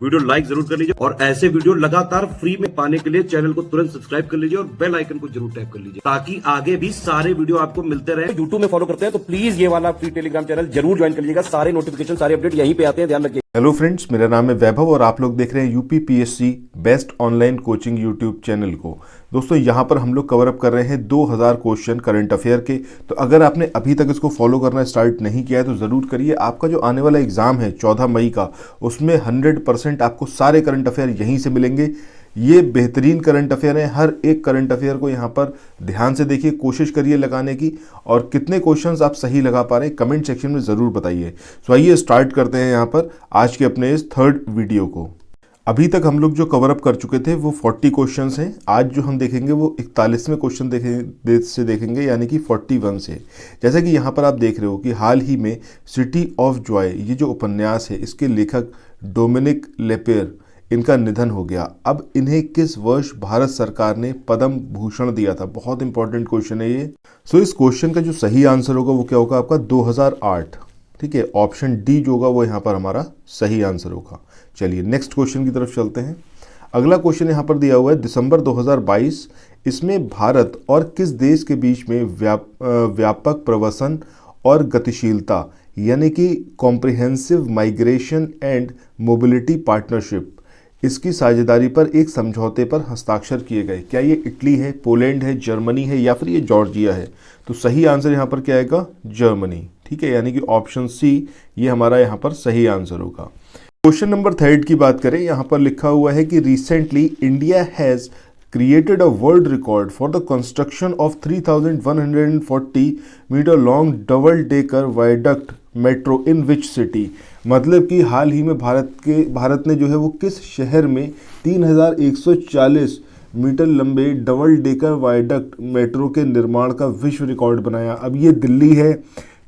Video like जरूर कर लीजिए और ऐसे वीडियो लगातार फ्री में पाने के लिए चैनल को तुरंत सब्सक्राइब कर लीजिए और बेल आइकन को जरूर टैप कर लीजिए ताकि आगे भी सारे वीडियो आपको मिलते रहे। यूट्यूब में फॉलो करते हैं तो प्लीज ये वाला फ्री टेलीग्राम चैनल जरूर ज्वाइन कर लीजिएगा। सारे नोटिफिकेशन सारे अपडेट यहीं पे आते हैं, ध्यान रखिए। हेलो फ्रेंड्स, मेरा नाम है वैभव और आप लोग देख रहे हैं UPPSC best online coaching YouTube channel को। दोस्तों, यहाँ पर हम लोग कवर अप कर रहे हैं 2000 क्वेश्चन करंट अफेयर के। तो अगर आपने अभी तक इसको फॉलो करना स्टार्ट नहीं किया है तो ज़रूर करिए। आपका जो आने वाला एग्ज़ाम है 14 मई का, उसमें 100% आपको सारे करंट अफेयर यहीं से मिलेंगे। ये बेहतरीन करंट अफेयर है। हर एक करंट अफेयर को यहाँ पर ध्यान से देखिए, कोशिश करिए लगाने की, और कितने क्वेश्चंस आप सही लगा पा रहे हैं कमेंट सेक्शन में ज़रूर बताइए। सो आइए स्टार्ट करते हैं यहाँ पर आज के अपने इस थर्ड वीडियो को। अभी तक हम लोग जो कवर अप कर चुके थे वो 40 क्वेश्चंस हैं। आज जो हम देखेंगे वो 41वें क्वेश्चन से देखेंगे, यानी कि 41 से। जैसा कि यहाँ पर आप देख रहे हो कि हाल ही में सिटी ऑफ जॉय, ये जो उपन्यास है, इसके लेखक डोमिनिक लेपेर, इनका निधन हो गया। अब इन्हें किस वर्ष भारत सरकार ने पद्म भूषण दिया था? बहुत इंपॉर्टेंट क्वेश्चन है ये। सो इस क्वेश्चन का जो सही आंसर होगा वो क्या होगा आपका? 2008। ठीक है, ऑप्शन डी जो होगा वो यहाँ पर हमारा सही आंसर होगा। चलिए नेक्स्ट क्वेश्चन की तरफ चलते हैं। अगला क्वेश्चन यहाँ पर दिया हुआ है दिसंबर 2022। इसमें भारत और किस देश के बीच में व्यापक प्रवसन और गतिशीलता, यानी कि comprehensive migration and mobility partnership, इसकी साझेदारी पर एक समझौते पर हस्ताक्षर किए गए? क्या ये इटली है, पोलैंड है, जर्मनी है, या फिर ये जॉर्जिया है? तो सही आंसर यहाँ पर क्या आएगा? जर्मनी। ठीक है, यानी कि ऑप्शन सी ये हमारा यहाँ पर सही आंसर होगा। क्वेश्चन नंबर 3 की बात करें, यहाँ पर लिखा हुआ है कि recently India has created a world record for the construction of 3140 metre long double decker viaduct metro in which city? मतलब कि हाल ही में भारत ने जो है वो किस शहर में 3140 मीटर लंबे डबल डेकर वायडक्ट मेट्रो के निर्माण का विश्व रिकॉर्ड बनाया? अब ये दिल्ली है,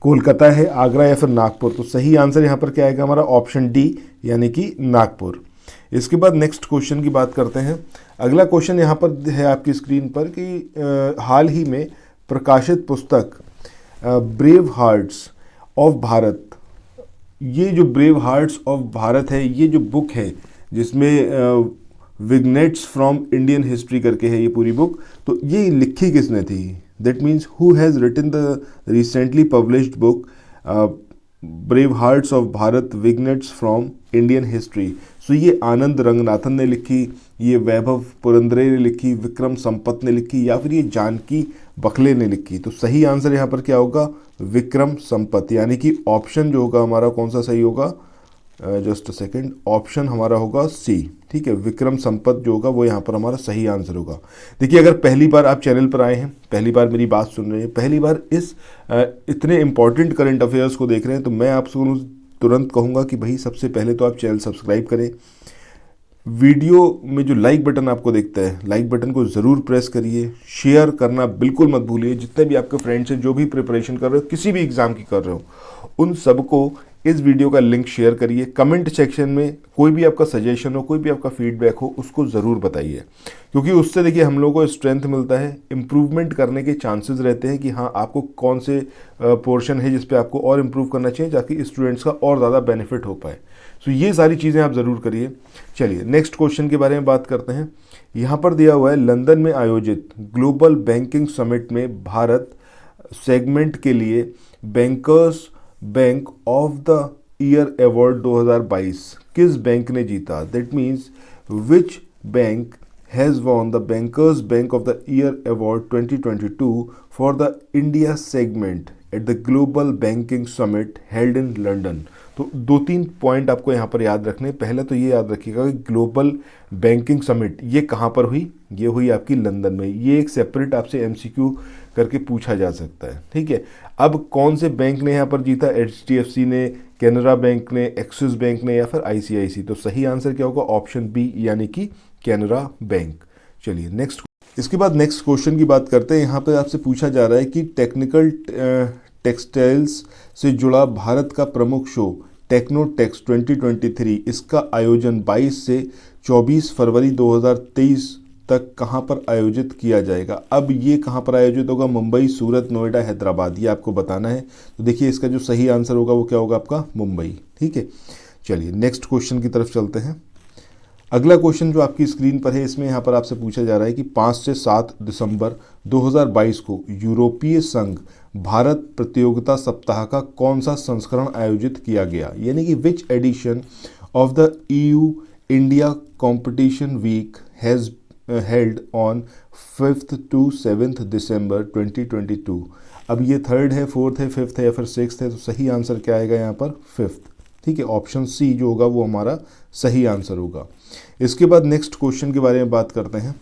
कोलकाता है, आगरा या फिर नागपुर? तो सही आंसर यहाँ पर क्या आएगा हमारा? ऑप्शन डी, यानी कि नागपुर। इसके बाद नेक्स्ट क्वेश्चन की बात करते हैं। अगला क्वेश्चन यहाँ पर है आपकी स्क्रीन पर कि हाल ही में प्रकाशित पुस्तक ब्रेव हार्ट्स ऑफ भारत, ये जो ब्रेव हार्ट्स ऑफ भारत है, ये जो बुक है जिसमें विग्नेट्स फ्रॉम इंडियन हिस्ट्री करके है ये पूरी बुक, तो ये लिखी किसने थी? That means who has written the recently published book brave hearts of Bharat vignettes from Indian history? So ये आनंद रंगनाथन ने लिखी, ये वैभव पुरंदरे ने लिखी, विक्रम संपत ने लिखी, या फिर ये जानकी बखले ने लिखी? तो सही आंसर यहाँ पर क्या होगा? विक्रम संपत, यानी कि ऑप्शन जो होगा हमारा कौन सा सही होगा? जस्ट अ सेकेंड, ऑप्शन हमारा होगा सी। ठीक है, विक्रम संपत जो होगा वो यहाँ पर हमारा सही आंसर होगा। देखिए, अगर पहली बार आप चैनल पर आए हैं, पहली बार मेरी बात सुन रहे हैं, पहली बार इस इतने इंपॉर्टेंट करंट अफेयर्स को देख रहे हैं, तो मैं आपको तुरंत कहूँगा कि भाई सबसे पहले तो आप चैनल सब्सक्राइब करें। वीडियो में जो लाइक बटन आपको दिखता है, लाइक बटन को ज़रूर प्रेस करिए। शेयर करना बिल्कुल मत भूलिए। जितने भी आपके फ्रेंड्स हैं जो भी प्रिपरेशन कर रहे हो, किसी भी एग्ज़ाम की कर रहे हो, उन सबको इस वीडियो का लिंक शेयर करिए। कमेंट सेक्शन में कोई भी आपका सजेशन हो, कोई भी आपका फीडबैक हो, उसको ज़रूर बताइए, क्योंकि उससे देखिए हम लोगों को स्ट्रेंथ मिलता है, इम्प्रूवमेंट करने के चांसेस रहते हैं कि हाँ आपको कौन से पोर्शन है जिस पे आपको और इम्प्रूव करना चाहिए ताकि स्टूडेंट्स का और ज़्यादा बेनिफिट हो पाए। सो ये सारी चीज़ें आप ज़रूर करिए। चलिए नेक्स्ट क्वेश्चन के बारे में बात करते हैं। यहाँ पर दिया हुआ है लंदन में आयोजित ग्लोबल बैंकिंग समिट में भारत सेगमेंट के लिए bankers bank of the year award 2022 किस बैंक ने जीता? That means which bank has won the bankers bank of the year award 2022 for the India segment at the global banking summit held in London? तो 2-3 point आपको यहाँ पर याद रखने। पहले तो ये याद रखिएगा कि ग्लोबल बैंकिंग समिट ये कहाँ पर हुई? ये हुई आपकी लंदन में। ये एक सेपरेट आपसे MCQ करके पूछा जा सकता है। ठीक है, अब कौन से बैंक ने यहाँ पर जीता? HDFC ने, कैनरा बैंक ने, एक्सिस बैंक ने, या फिर ICICI? तो सही आंसर क्या होगा? ऑप्शन बी, यानी कि कैनरा बैंक। चलिए नेक्स्ट, इसके बाद नेक्स्ट क्वेश्चन की बात करते हैं। यहाँ पर आपसे पूछा जा रहा है कि टेक्निकल टेक्सटाइल्स से जुड़ा भारत का प्रमुख शो टेक्नोटेक्स 2023, इसका आयोजन 22 से 24 फरवरी 2023 तक कहाँ पर आयोजित किया जाएगा? अब ये कहाँ पर आयोजित होगा? मुंबई, सूरत, नोएडा, हैदराबाद, ये आपको बताना है। तो देखिए इसका जो सही आंसर होगा वो क्या होगा आपका? मुंबई। ठीक है, चलिए नेक्स्ट क्वेश्चन की तरफ चलते हैं। अगला क्वेश्चन जो आपकी स्क्रीन पर है, इसमें यहाँ पर आपसे पूछा जा रहा है कि 5 से 7 दिसंबर 2022 को यूरोपीय संघ भारत प्रतियोगिता सप्ताह का कौन सा संस्करण आयोजित किया गया, यानी कि which edition of the EU India Competition Week has held on 5th to 7th December 2022। अब ये थर्ड है, फोर्थ है, फिफ्थ है या फिर सिक्स्थ है, तो सही आंसर क्या आएगा यहाँ पर? फिफ्थ। ठीक है, ऑप्शन सी जो होगा वो हमारा सही आंसर होगा। इसके बाद नेक्स्ट क्वेश्चन के बारे में बात करते हैं।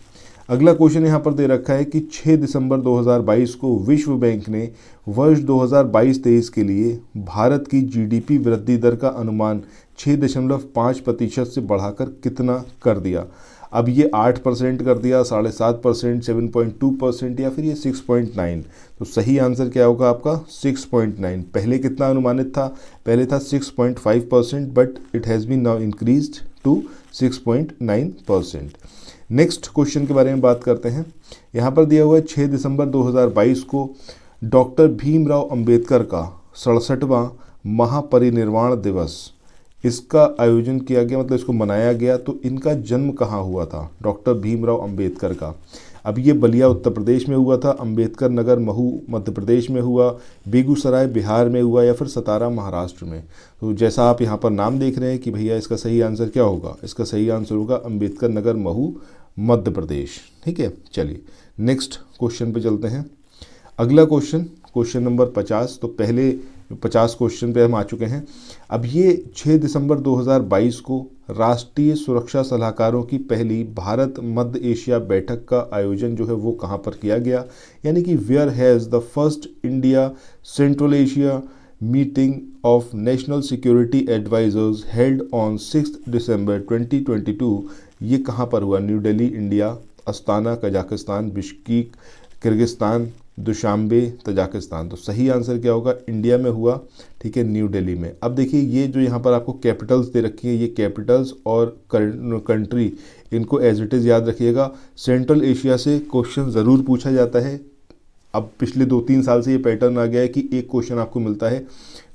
अगला क्वेश्चन यहाँ पर दे रखा है कि 6 दिसंबर 2022 को विश्व बैंक ने वर्ष 2022-23 के लिए भारत की GDP वृद्धि दर का अनुमान 6.5% से बढ़ाकर कितना कर दिया? अब ये 8% कर दिया, 7.5%, 7.2% या फिर ये 6.9? तो सही आंसर क्या होगा आपका? 6.9। पहले कितना अनुमानित था? पहले था 6.5%, but it has been now increased to 6.9%। Next question के बारे में बात करते हैं। यहाँ पर दिया हुआ है 6 दिसंबर 2022 को डॉक्टर भीमराव अंबेडकर का 67वां महापरिनिर्वाण दिवस, इसका आयोजन किया गया, मतलब इसको मनाया गया। तो इनका जन्म कहाँ हुआ था? डॉक्टर भीमराव अंबेडकर का। अब ये बलिया उत्तर प्रदेश में हुआ था, अंबेडकर नगर महू मध्य प्रदेश में हुआ, बेगूसराय बिहार में हुआ या फिर सतारा महाराष्ट्र में। तो जैसा आप यहाँ पर नाम देख रहे हैं कि भैया इसका सही आंसर क्या होगा? इसका सही आंसर होगा अंबेडकर नगर महू मध्य प्रदेश। ठीक है, चलिए नेक्स्ट क्वेश्चन पे चलते हैं। अगला क्वेश्चन नंबर 50। तो पहले 50 क्वेश्चन पे हम आ चुके हैं। अब ये 6 दिसंबर 2022 को राष्ट्रीय सुरक्षा सलाहकारों की पहली भारत मध्य एशिया बैठक का आयोजन जो है वो कहाँ पर किया गया, यानी कि where has the first India Central Asia meeting of national security advisers held on 6 December 2022। ये कहाँ पर हुआ? New Delhi India, Astana Kazakhstan, Bishkek Kyrgyzstan, Dushanbe Tajikistan. तो सही आंसर क्या होगा? इंडिया में हुआ। ठीक है, न्यू दिल्ली में। अब देखिए ये जो यहाँ पर आपको कैपिटल्स दे रखी है, ये कैपिटल्स और कंट्री, इनको एज इट इज़ याद रखिएगा। सेंट्रल एशिया से क्वेश्चन ज़रूर पूछा जाता है। अब पिछले 2-3 साल से ये पैटर्न आ गया है कि एक क्वेश्चन आपको मिलता है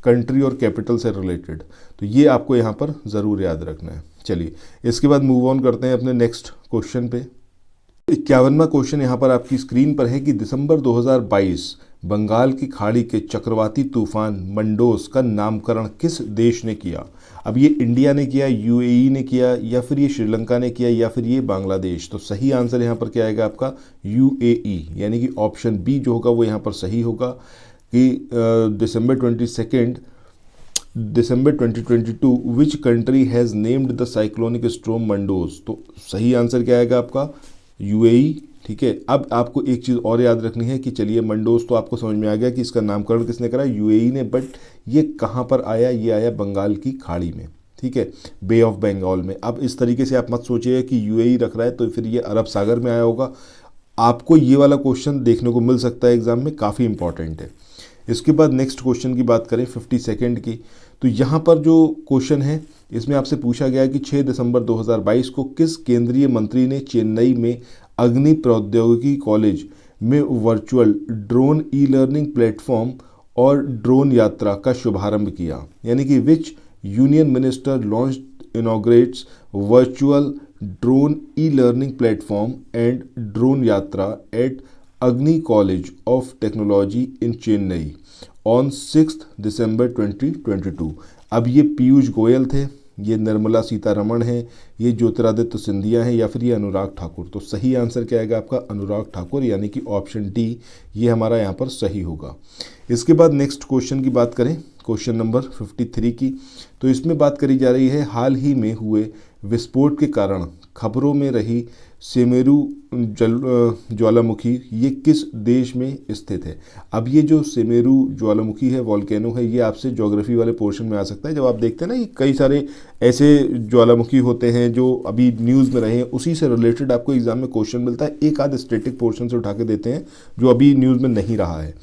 कंट्री और कैपिटल से रिलेटेड, तो ये आपको यहाँ पर ज़रूर याद रखना है। चलिए इसके बाद मूव ऑन करते हैं अपने नेक्स्ट क्वेश्चन पे। 51वां क्वेश्चन यहाँ पर आपकी स्क्रीन पर है कि दिसंबर 2022 बंगाल की खाड़ी के चक्रवाती तूफान मंडोस का नामकरण किस देश ने किया? अब ये इंडिया ने किया, UAE ने किया या फिर ये श्रीलंका ने किया या फिर ये बांग्लादेश? तो सही आंसर यहाँ पर क्या आएगा आपका? UAE, यानी कि ऑप्शन बी जो होगा वो यहाँ पर सही होगा कि December 2022 which country has named the cyclonic storm Mandous? तो सही आंसर क्या आएगा आपका? UAE। ठीक है, अब आपको एक चीज़ और याद रखनी है कि चलिए मंडोज तो आपको समझ में आ गया कि इसका नामकरण किसने करा? UAE ने, बट ये कहाँ पर आया? ये आया बंगाल की खाड़ी में। ठीक है, बे ऑफ बंगाल में। अब इस तरीके से आप मत सोचिए कि UAE रख रहा है तो फिर ये अरब सागर में आया होगा। आपको ये वाला क्वेश्चन देखने को मिल सकता है एग्जाम में, काफ़ी इंपॉर्टेंट है। इसके बाद नेक्स्ट क्वेश्चन की बात करें 52nd की, तो यहाँ पर जो क्वेश्चन है इसमें आपसे पूछा गया कि 6 दिसंबर 2022 को किस केंद्रीय मंत्री ने चेन्नई में अग्नि प्रौद्योगिकी कॉलेज में वर्चुअल ड्रोन ई-लर्निंग प्लेटफॉर्म और ड्रोन यात्रा का शुभारंभ किया? यानी कि which union minister launched inaugurates virtual drone e-learning platform and drone Yatra at Agni college of technology in Chennai on 6 December 2022? अब ये पीयूष गोयल थे, ये निर्मला सीतारमण है, ये ज्योतिरादित्य सिंधिया हैं या फिर ये अनुराग ठाकुर? तो सही आंसर क्या आएगा आपका? अनुराग ठाकुर, यानी कि ऑप्शन डी ये हमारा यहाँ पर सही होगा। इसके बाद नेक्स्ट क्वेश्चन की बात करें, क्वेश्चन नंबर 53 की, तो इसमें बात करी जा रही है हाल ही में हुए विस्फोट के कारण खबरों में रही सेमेरू ज्वालामुखी ये किस देश में स्थित है? अब ये जो सेमेरू ज्वालामुखी है, वॉल्केनो है, ये आपसे ज्योग्राफी वाले पोर्शन में आ सकता है। जब आप देखते हैं ना, ये कई सारे ऐसे ज्वालामुखी होते हैं जो अभी न्यूज़ में रहे हैं, उसी से रिलेटेड आपको एग्जाम में क्वेश्चन मिलता है। एक आध स्टैटिक पोर्शन से उठा के देते हैं जो अभी न्यूज़ में नहीं रहा है।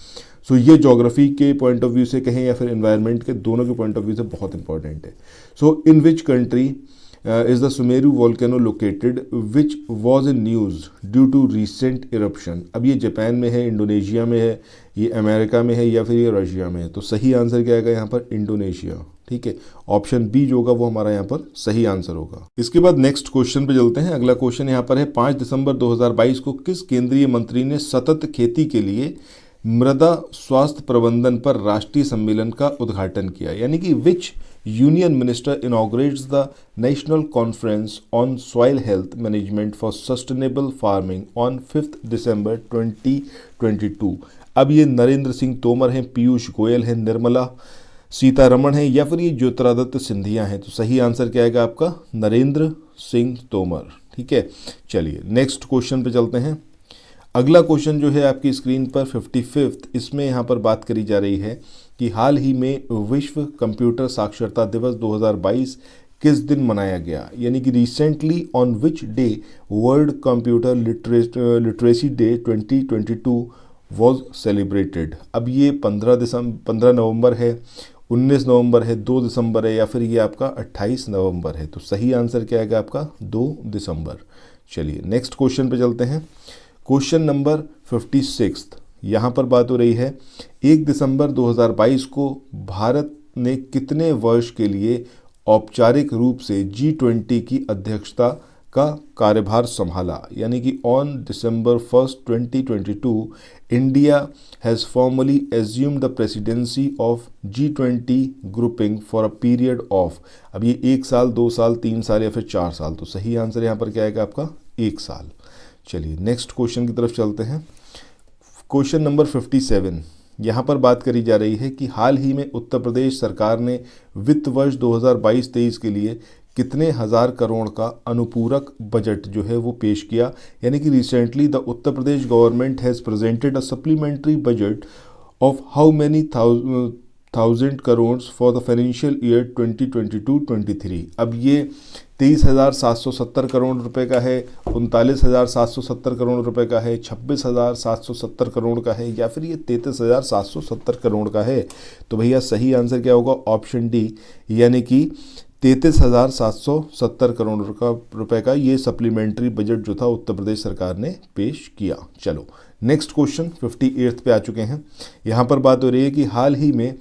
सो ये ज्योग्राफी के पॉइंट ऑफ व्यू से कहें या फिर एनवायरनमेंट के, दोनों के पॉइंट ऑफ व्यू से बहुत इंपॉर्टेंट है। So in which country is the Sumeru volcano located which was in news due to recent eruption? अब ये जापान में है, इंडोनेशिया में है, ये अमेरिका में है या फिर ये रशिया में है? तो सही आंसर क्या आएगा यहाँ पर? इंडोनेशिया। ठीक है, ऑप्शन बी जो होगा वो हमारा यहाँ पर सही आंसर होगा। इसके बाद नेक्स्ट क्वेश्चन पे चलते हैं। अगला क्वेश्चन यहाँ पर है 5 दिसंबर 2022 को किस केंद्रीय मंत्री ने सतत खेती के लिए मृदा स्वास्थ्य प्रबंधन पर राष्ट्रीय सम्मेलन का उद्घाटन किया, यानी कि which union minister inaugurates the national conference on soil health management for sustainable farming on 5 दिसंबर 2022। अब ये नरेंद्र सिंह तोमर हैं, पीयूष गोयल हैं, निर्मला सीतारमण है या फिर ये ज्योतिरादित्य सिंधिया हैं। तो सही आंसर क्या आएगा आपका? नरेंद्र सिंह तोमर। ठीक है, चलिए नेक्स्ट क्वेश्चन पे चलते हैं। अगला क्वेश्चन जो है आपकी स्क्रीन पर 55th, इसमें यहाँ पर बात करी जा रही है कि हाल ही में विश्व कंप्यूटर साक्षरता दिवस 2022 किस दिन मनाया गया, यानी कि recently on which day world computer literacy day 2022 was celebrated. अब ये 15 नवंबर है, 19 नवंबर है, 2 दिसंबर है या फिर ये आपका 28 नवंबर है। तो सही आंसर क्या आएगा आपका? 2 दिसंबर। चलिए नेक्स्ट क्वेश्चन पे चलते हैं। क्वेश्चन नंबर 56, यहाँ पर बात हो रही है 1 दिसंबर 2022 को भारत ने कितने वर्ष के लिए औपचारिक रूप से G20 की अध्यक्षता का कार्यभार संभाला, यानी कि on December 1st 2022 India has formally assumed the presidency of G20 grouping for a period of. अब ये 1 साल, 2 साल, 3 साल या फिर 4 साल। तो सही आंसर यहाँ पर क्या आएगा आपका? 1 साल। चलिए नेक्स्ट क्वेश्चन की तरफ चलते हैं। क्वेश्चन नंबर 57, यहाँ पर बात करी जा रही है कि हाल ही में उत्तर प्रदेश सरकार ने वित्त वर्ष 2022-23 के लिए कितने हज़ार करोड़ का अनुपूरक बजट जो है वो पेश किया, यानी कि recently the Uttar Pradesh government has presented a supplementary budget of how many thousand crore for the financial year 2022-23। अब ये 23,770 करोड़ रुपए का है, 39,770 करोड़ रुपए का है, 26,770 करोड़ का है या फिर ये 33,770 करोड़ का है। तो भैया सही आंसर क्या होगा? ऑप्शन डी, यानी कि 33,770 करोड़ रुपए का ये सप्लीमेंट्री बजट जो था उत्तर प्रदेश सरकार ने पेश किया। चलो नेक्स्ट क्वेश्चन 58 पे आ चुके हैं। यहाँ पर बात हो रही है कि हाल ही में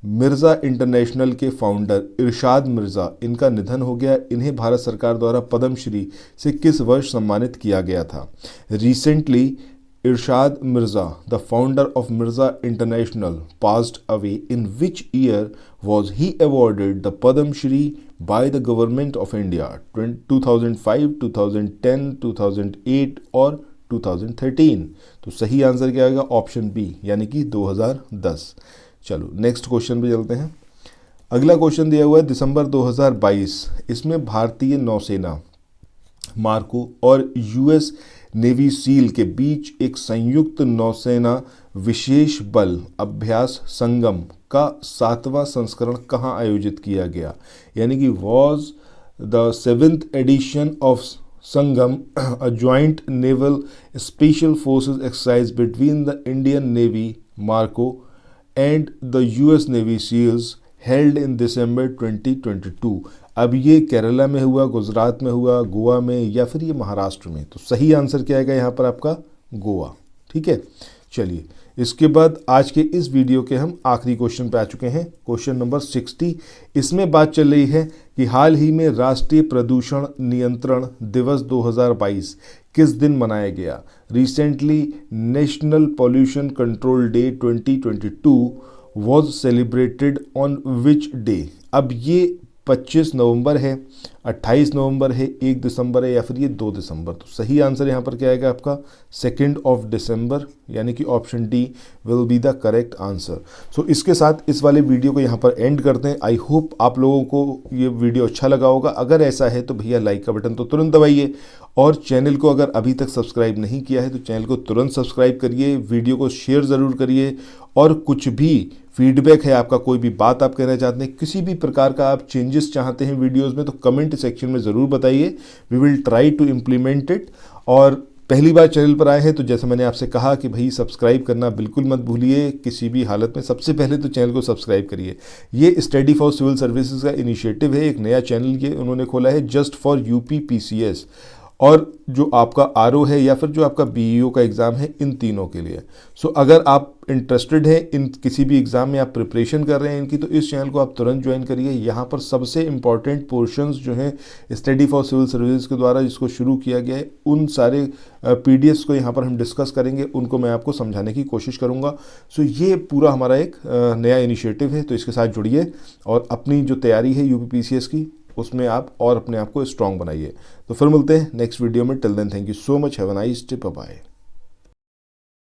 मिर्ज़ा इंटरनेशनल के फाउंडर इरशाद मिर्ज़ा, इनका निधन हो गया। इन्हें भारत सरकार द्वारा पद्मश्री से किस वर्ष सम्मानित किया गया था? Recently Irshad Mirza, the founder of Mirza international, passed away. In which year was he awarded the Padmashri by the government of India? 2005, 2010, 2008 और 2013। तो सही आंसर क्या आएगा? ऑप्शन बी, यानी कि 2010। चलो नेक्स्ट क्वेश्चन पे चलते हैं। अगला क्वेश्चन दिया हुआ है दिसंबर 2022, इसमें भारतीय नौसेना मार्को और यूएस नेवी सील के बीच एक संयुक्त नौसेना विशेष बल अभ्यास संगम का 7वां संस्करण कहाँ आयोजित किया गया, यानी कि was the 7th edition of Sangam a joint naval special forces exercise between the Indian navy MARCOS and the US navy seals held in December 2022। अब ये केरला में हुआ, गुजरात में हुआ, गोवा में या फिर ये महाराष्ट्र में? तो सही आंसर क्या आएगा यहाँ पर आपका? गोवा। ठीक है, चलिए इसके बाद आज के इस वीडियो के हम आखिरी क्वेश्चन पे आ चुके हैं। क्वेश्चन नंबर 60, इसमें बात चल रही है कि हाल ही में राष्ट्रीय प्रदूषण नियंत्रण दिवस 2022 किस दिन मनाया गया? Recently national pollution control day 2022 was celebrated on which day? अब ये 25 नवंबर है, 28 नवंबर है, 1 दिसंबर है या फिर ये 2 दिसंबर? तो सही आंसर यहाँ पर क्या आएगा आपका? 2 दिसंबर, यानी कि option D will be the correct answer. So इसके साथ इस वाले वीडियो को यहाँ पर एंड करते हैं। आई होप आप लोगों को ये वीडियो अच्छा लगा होगा। अगर ऐसा है तो भैया लाइक का बटन तो तुरंत दबाइए, और चैनल को अगर अभी तक सब्सक्राइब नहीं किया है तो चैनल को तुरंत सब्सक्राइब करिए, वीडियो को शेयर ज़रूर करिए, और कुछ भी फीडबैक है आपका, कोई भी बात आप कहना चाहते हैं, किसी भी प्रकार का आप चेंजेस चाहते हैं वीडियोस में, तो कमेंट सेक्शन में ज़रूर बताइए। We will try to implement it. और पहली बार चैनल पर आए हैं तो जैसे मैंने आपसे कहा कि भाई सब्सक्राइब करना बिल्कुल मत भूलिए किसी भी हालत में। सबसे पहले तो चैनल को सब्सक्राइब करिए। ये स्टडी फॉर सिविल सर्विसेज का इनिशिएटिव है, एक नया चैनल ये उन्होंने खोला है जस्ट फॉर यूपी पीसीएस, और जो आपका आरओ है या फिर जो आपका बीईओ का एग्ज़ाम है, इन तीनों के लिए। सो अगर आप इंटरेस्टेड हैं इन किसी भी एग्ज़ाम में, आप प्रिपरेशन कर रहे हैं इनकी, तो इस चैनल को आप तुरंत ज्वाइन करिए। यहाँ पर सबसे इम्पॉर्टेंट पोर्शंस जो हैं स्टडी फॉर सिविल सर्विसेज के द्वारा जिसको शुरू किया गया है, उन सारे पीडीएफ्स को यहाँ पर हम डिस्कस करेंगे, उनको मैं आपको समझाने की कोशिश करूँगा। सो ये पूरा हमारा एक नया इनिशिएटिव है, तो इसके साथ जुड़िए और अपनी जो तैयारी है यूपीपीसीएस की, उसमें आप और अपने आप को स्ट्रांग बनाइए। तो फिर मिलते हैं नेक्स्ट वीडियो में। Till then thank you so much, have a nice day, bye bye.